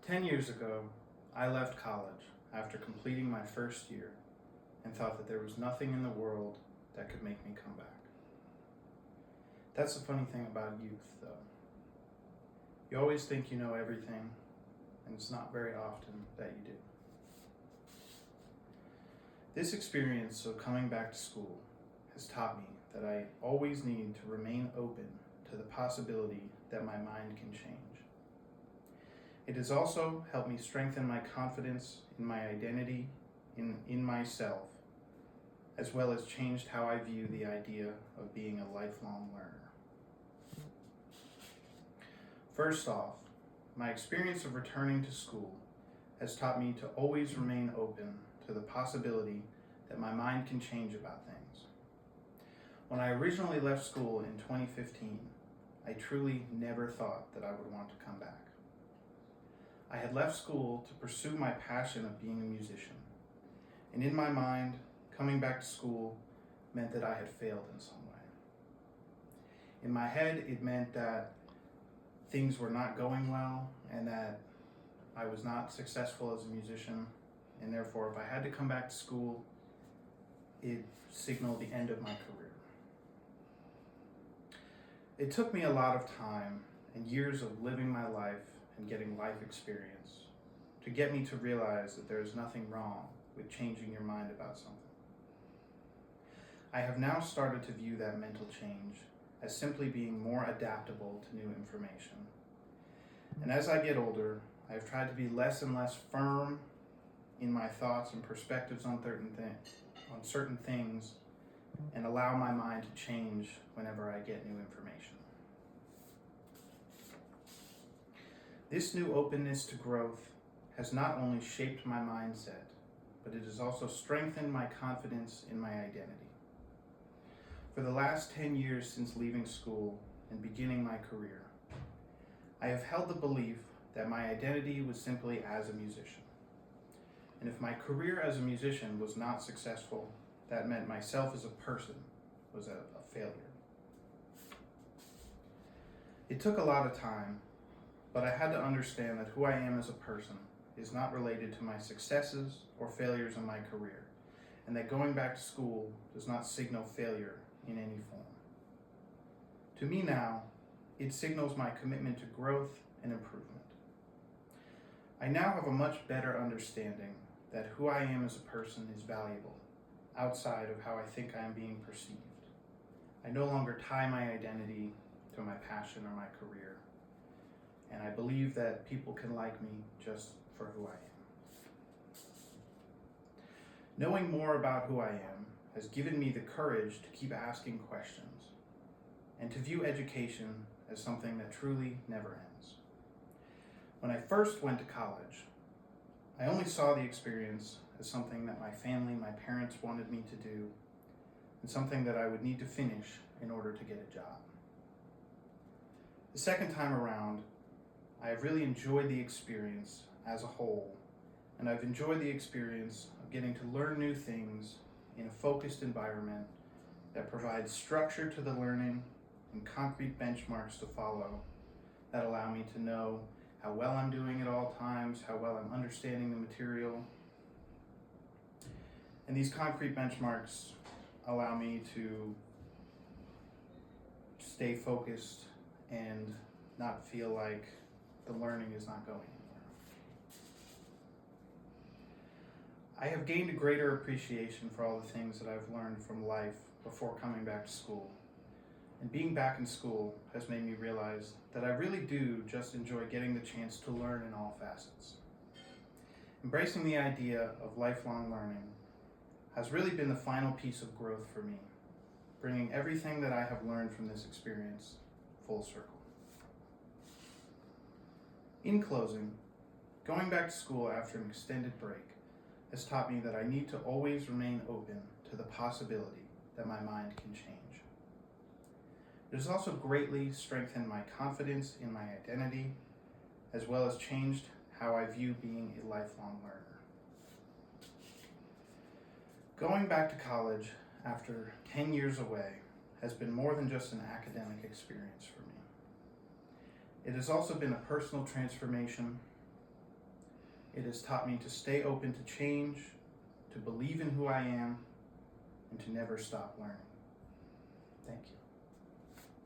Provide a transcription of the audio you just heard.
10 years ago, I left college after completing my first year and thought that there was nothing in the world that could make me come back. That's the funny thing about youth, though. You always think you know everything, and it's not very often that you do. This experience of coming back to school has taught me that I always need to remain open to the possibility that my mind can change. It has also helped me strengthen my confidence in my identity, in myself, as well as changed how I view the idea of being a lifelong learner. First off, my experience of returning to school has taught me to always remain open to the possibility that my mind can change about things. When I originally left school in 2015, I truly never thought that I would want to come back. I had left school to pursue my passion of being a musician, and in my mind, coming back to school meant that I had failed in some way. In my head, it meant that things were not going well and that I was not successful as a musician, and therefore if I had to come back to school, it signaled the end of my career. It took me a lot of time and years of living my life and getting life experience to get me to realize that there is nothing wrong with changing your mind about something. I have now started to view that mental change as simply being more adaptable to new information. And as I get older, I have tried to be less and less firm in my thoughts and perspectives on certain things, and allow my mind to change whenever I get new information. This new openness to growth has not only shaped my mindset, but it has also strengthened my confidence in my identity. For the last 10 years since leaving school and beginning my career, I have held the belief that my identity was simply as a musician. And if my career as a musician was not successful, that meant myself as a person was a failure. It took a lot of time, but I had to understand that who I am as a person is not related to my successes or failures in my career, and that going back to school does not signal failure in any form. To me now, it signals my commitment to growth and improvement. I now have a much better understanding that who I am as a person is valuable, outside of how I think I am being perceived. I no longer tie my identity to my passion or my career, and I believe that people can like me just for who I am. Knowing more about who I am has given me the courage to keep asking questions and to view education as something that truly never ends. When I first went to college, I only saw the experience as something that my family, my parents wanted me to do, and something that I would need to finish in order to get a job. The second time around, I have really enjoyed the experience as a whole, and I've enjoyed the experience of getting to learn new things in a focused environment that provides structure to the learning and concrete benchmarks to follow that allow me to know how well I'm doing at all times, how well I'm understanding the material. And these concrete benchmarks allow me to stay focused and not feel like the learning is not going anywhere. I have gained a greater appreciation for all the things that I've learned from life before coming back to school. And being back in school has made me realize that I really do just enjoy getting the chance to learn in all facets. Embracing the idea of lifelong learning has really been the final piece of growth for me, bringing everything that I have learned from this experience full circle. In closing, going back to school after an extended break has taught me that I need to always remain open to the possibility that my mind can change. It has also greatly strengthened my confidence in my identity, as well as changed how I view being a lifelong learner. Going back to college after 10 years away has been more than just an academic experience for me. It has also been a personal transformation, It has taught me to stay open to change, to believe in who I am, and to never stop learning. Thank you.